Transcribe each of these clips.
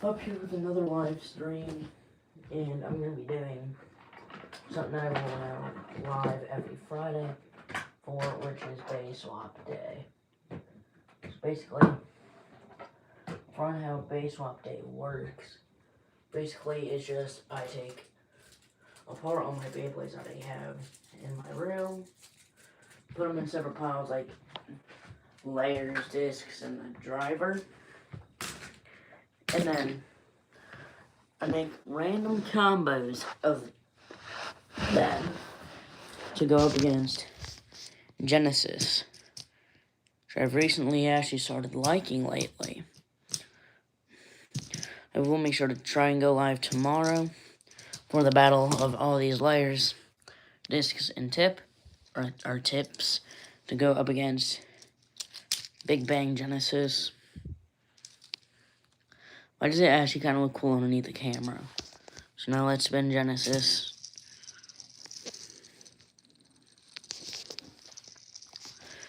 Up here with another live stream, and I'm gonna be doing something I roll out live every Friday for, which is Bay Swap Day. So basically, for how Bay Swap Day works, basically it's just I take apart all my Beyblades that I have in my room, put them in separate piles like layers, discs, and the driver, and then I make random combos of them to go up against Genesis, which I've recently actually started liking lately. I will make sure to try and go live tomorrow for the battle of all these layers, discs, and tips to go up against Big Bang Genesis. Why does it actually kind of look cool underneath the camera? So now let's spin Genesis.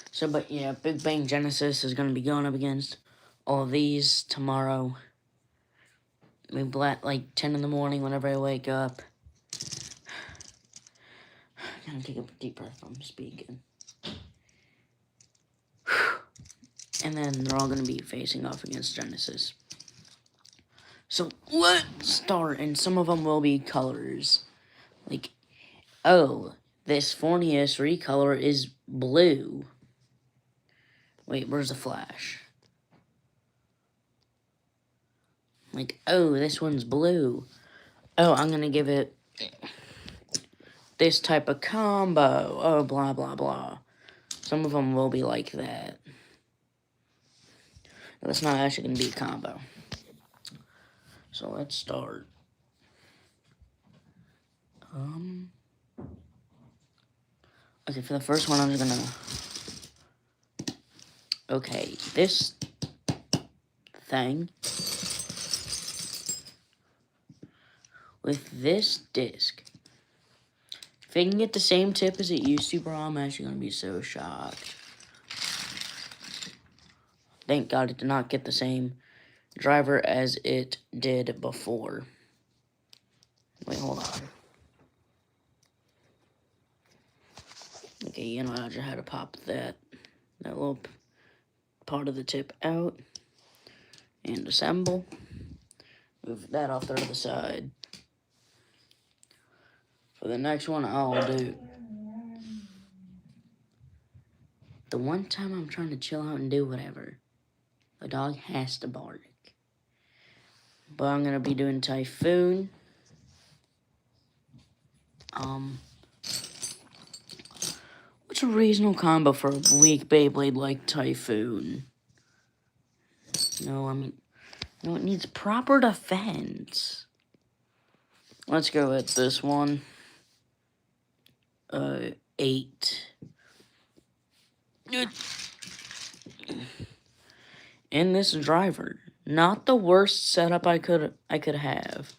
So, but yeah, Big Bang Genesis is going to be going up against all of these tomorrow. Maybe like 10 in the morning whenever I wake up. I'm going to take a deep breath from speaking. And then they're all going to be facing off against Genesis. So let's start, and some of them will be colors. Like, oh, this Fornius recolor is blue. Wait, where's the flash? Like, oh, this one's blue. Oh, I'm gonna give it this type of combo. Oh, blah, blah, blah. Some of them will be like that. That's not actually gonna be a combo. So let's start. Okay, for the first one, I'm just gonna... Okay, this thing with this disc. If I can get the same tip as it used to, bro, I'm actually gonna be so shocked. Thank God it did not get the same driver as it did before. Wait, hold on. Okay, you know, I just had to pop that little part of the tip out and assemble. Move that off there to the side. For the next one, I'll do... The one time I'm trying to chill out and do whatever, the dog has to bark. But I'm gonna be doing Typhoon. What's a reasonable combo for a weak Beyblade like Typhoon? No, I mean, no, it needs proper defense. Let's go with this one. 8. In this driver, not the worst setup I could have.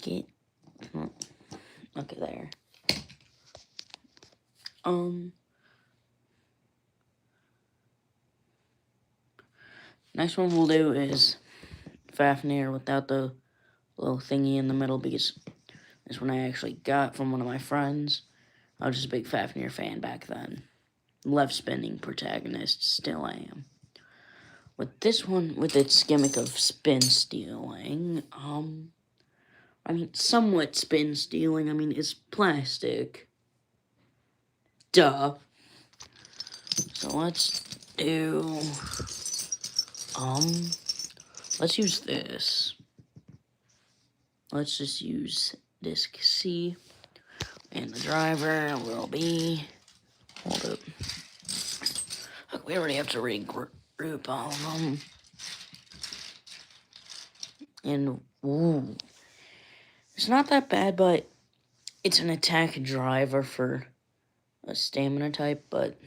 Get okay there. Next one we'll do is Fafnir without the little thingy in the middle, because this one I actually got from one of my friends. I was just a big Fafnir fan back then. Left spinning protagonist, still am. With this one, with its gimmick of spin stealing, I mean, somewhat spin stealing. I mean, it's plastic. Duh. So let's do, let's use this. Let's just use disc C, and the driver will be, hold up. Look, we already have to regroup all of them. And, ooh. It's not that bad, but it's an attack driver for a stamina type, but,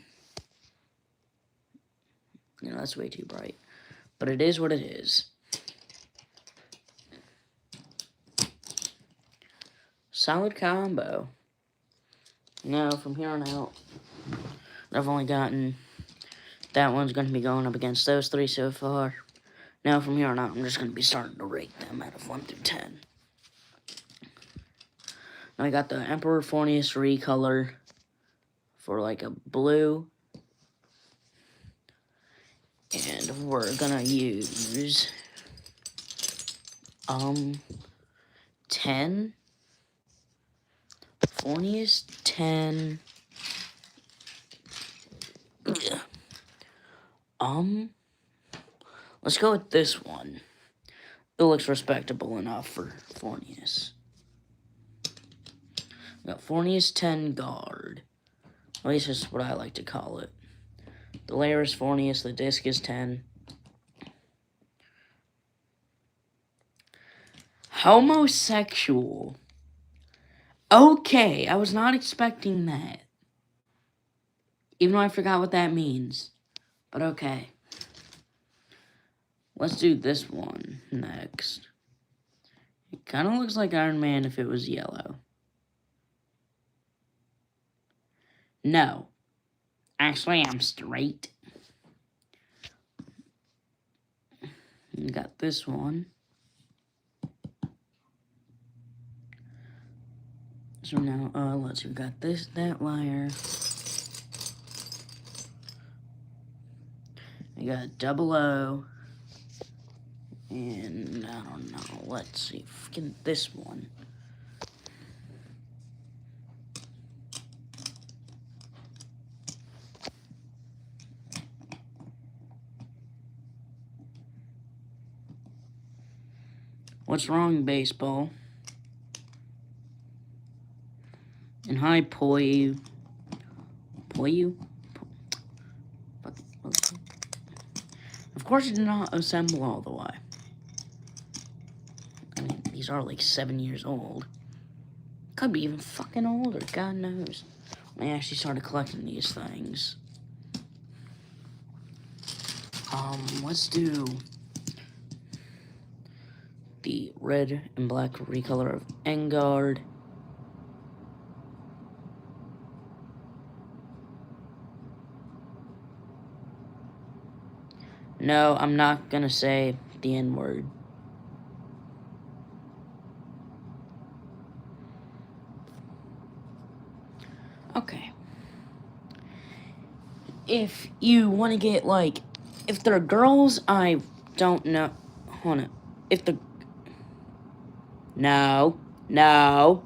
you know, that's way too bright. But it is what it is. Solid combo. Now, from here on out, I've only gotten that one's going to be going up against those three so far. Now, from here on out, I'm just going to be starting to rate them out of 1 through 10. Now, I got the Emperor Fornius recolor for like a blue. And we're going to use 10. Fornius 10. Let's go with this one. It looks respectable enough for Fornius. We got Fornius 10 guard. At least that's what I like to call it. The layer is Fornius, the disc is 10. Homosexual. Okay, I was not expecting that. Even though I forgot what that means. But okay. Let's do this one next. It kind of looks like Iron Man if it was yellow. No. Actually, I'm straight. We got this one. So now, let's see, we got that layer. We got 00. And, I don't know, let's see, freaking this one. What's wrong, baseball? And hi, Poyu. Poyu? Of course it did not assemble all the way. I mean, these are like 7 years old. Could be even fucking older, God knows. When I actually started collecting these things. Let's do the red and black recolor of Engard. No, I'm not gonna say the N-word. Okay. If you want to get, like, if they're girls, I don't know. Hold on. If the... No. No.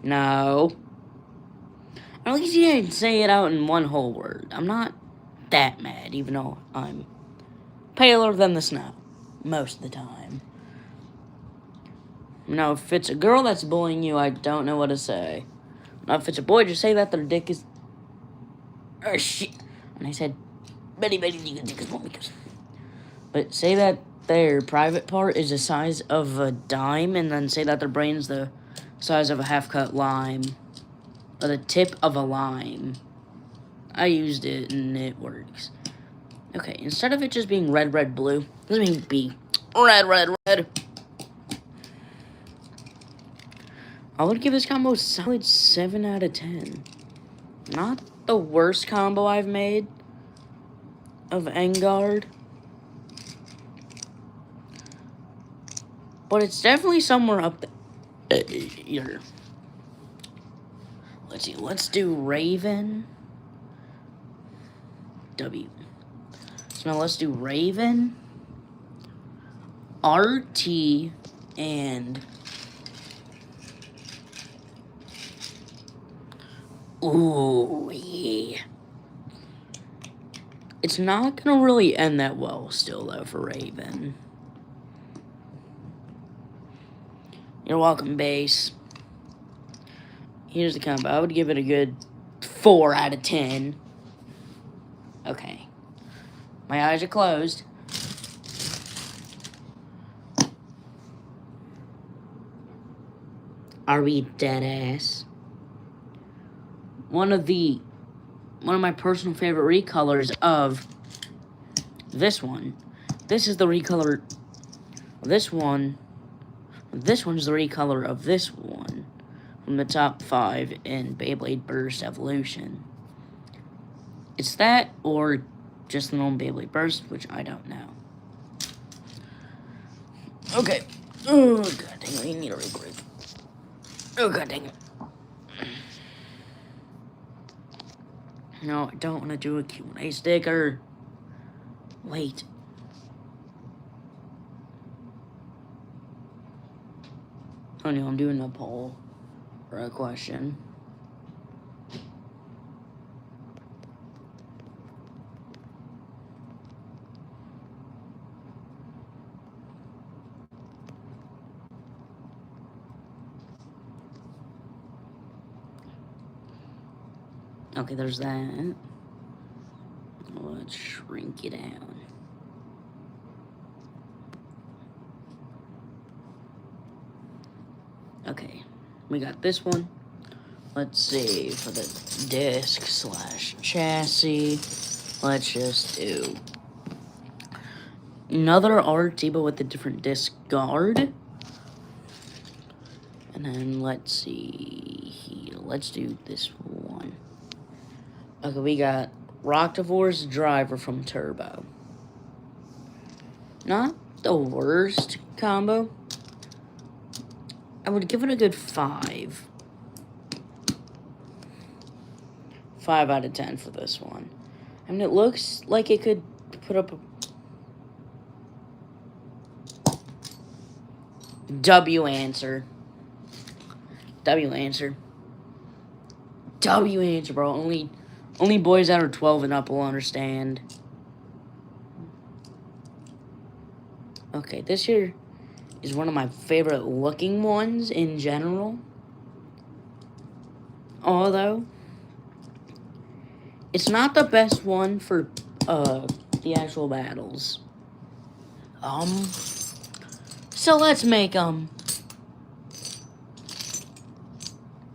No. At least you didn't say it out in one whole word. I'm not that mad, even though I'm paler than the snow most of the time. Now, if it's a girl that's bullying you, I don't know what to say. Now, if it's a boy, just say that their dick is... Oh, shit. And I said, Betty, dick is one because... But say that their private part is the size of a dime, and then say that their brain's the size of a half-cut lime. Or the tip of a lime. I used it, and it works. Okay, instead of it just being red, red, blue, let me be red, red, red. I would give this combo a solid 7 out of 10. Not the worst combo I've made of Engard. But it's definitely somewhere up there. Let's see, let's do Raven. W. So now let's do Raven, RT, and... Ooh, yeah. It's not gonna really end that well still, though, for Raven. You're welcome, base. Here's the combo. I would give it a good 4 out of 10. Okay. My eyes are closed. Are we dead ass? One of my personal favorite recolors of this one. This is the recolor of this one. This one's the recolor of this one. from the top 5 in Beyblade Burst Evolution. It's that or just the normal Beyblade Burst, which I don't know. Okay. Oh, god dang it. I need a regroup. Oh, god dang it. No, I don't want to do a Q&A sticker. Wait. Oh no, I'm doing a poll or a question. Okay, there's that. Let's shrink it down. Okay, we got this one. Let's see, for the disc / chassis, let's just do another RT, but with a different disc guard. And then let's see here, let's do this one. Okay, we got Roctivor's Driver from Turbo. Not the worst combo. I would give it a good 5. 5 out of 10 for this one. I mean, it looks like it could put up a W answer. W answer. W answer, bro. Only boys that are 12 and up will understand. Okay, this here is one of my favorite looking ones in general. Although, it's not the best one for the actual battles. So let's make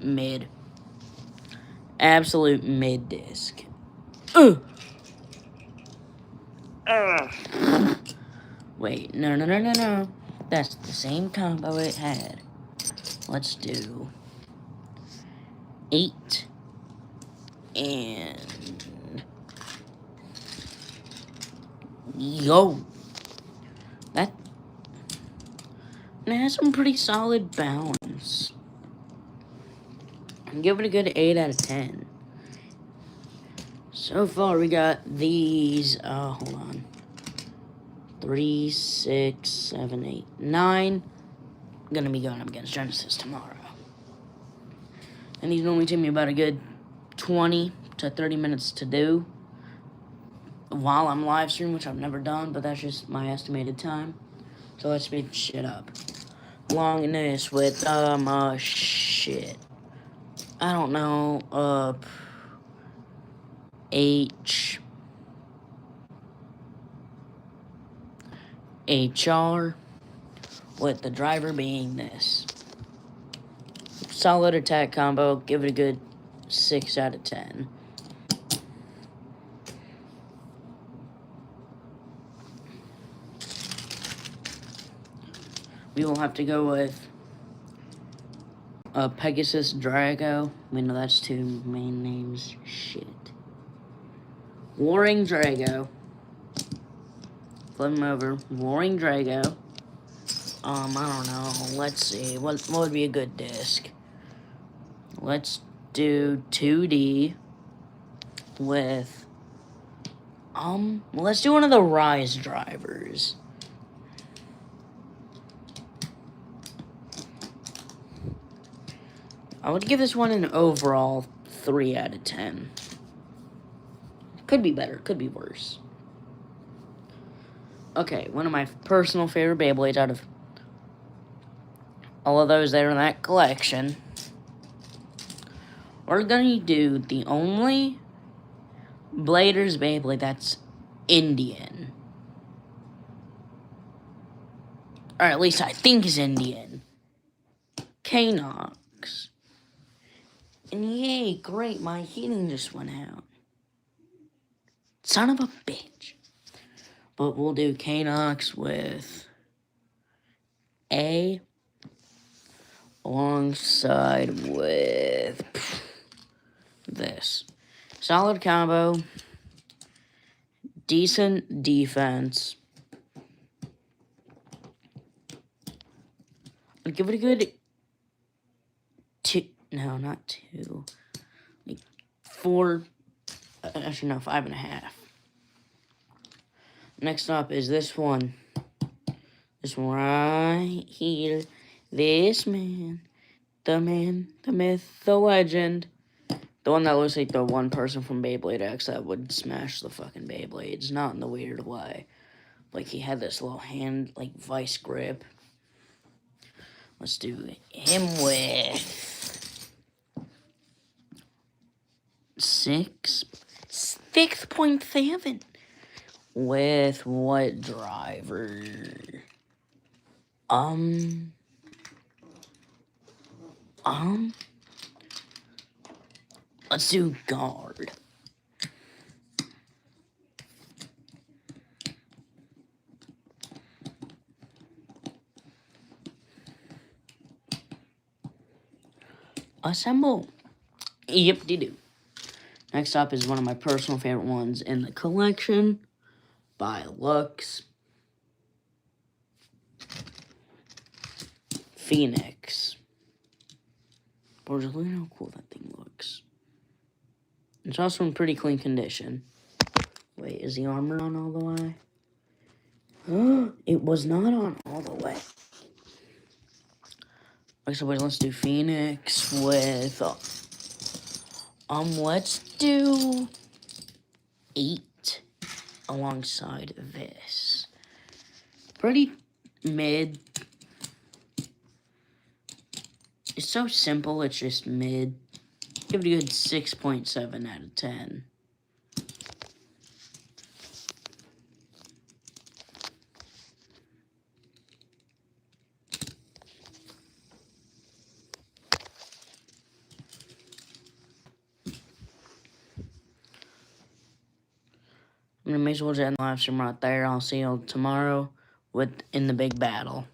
mid. Absolute mid disc. Wait, no. That's the same combo it had. Let's do 8 and yo. That has some pretty solid balance. I'm giving it a good 8 out of 10. So far, we got these. Hold on. 3, 6, 7, 8, 9. I'm gonna be going up against Genesis tomorrow. And these normally take me about a good 20 to 30 minutes to do while I'm live streaming, which I've never done, but that's just my estimated time. So let's speed shit up. Longness with, shit. I don't know, HR, with the driver being this. Solid attack combo, give it a good 6 out of 10. We will have to go with Pegasus Drago. I mean, no, that's 2 main names. Shit. Warring Drago. Flip him over. Warring Drago. I don't know. Let's see. What would be a good disc? Let's do 2D with let's do one of the Rise drivers. I would give this one an overall 3 out of 10. Could be better, could be worse. Okay, one of my personal favorite Beyblades out of all of those that are in that collection. We're gonna do the only Bladers Beyblade that's Indian. Or at least I think is Indian. Kanox. And yay, great, my heating just went out. Son of a bitch. But we'll do Kanox with A alongside with this. Solid combo, decent defense. I'd give it a good no, not 2. Like 4, actually no, 5.5. Next up is this one. This one right here. This man, the myth, the legend. The one that looks like the one person from Beyblade X that would smash the fucking Beyblades. Not in the weird way. Like, he had this little hand, like, vice grip. Let's do him with 6.7. With what driver? Let's do guard. Assemble. Yip-de-doo. Next up is one of my personal favorite ones in the collection by Lux. Phoenix. Boy, look how cool that thing looks. It's also in pretty clean condition. Wait, is the armor on all the way? It was not on all the way. Okay, so wait, let's do Phoenix with, let's do 8 alongside this. Pretty mid. It's so simple, it's just mid. Give it a good 6.7 out of 10. I'm gonna may as well end the live stream right there. I'll see you tomorrow in the big battle.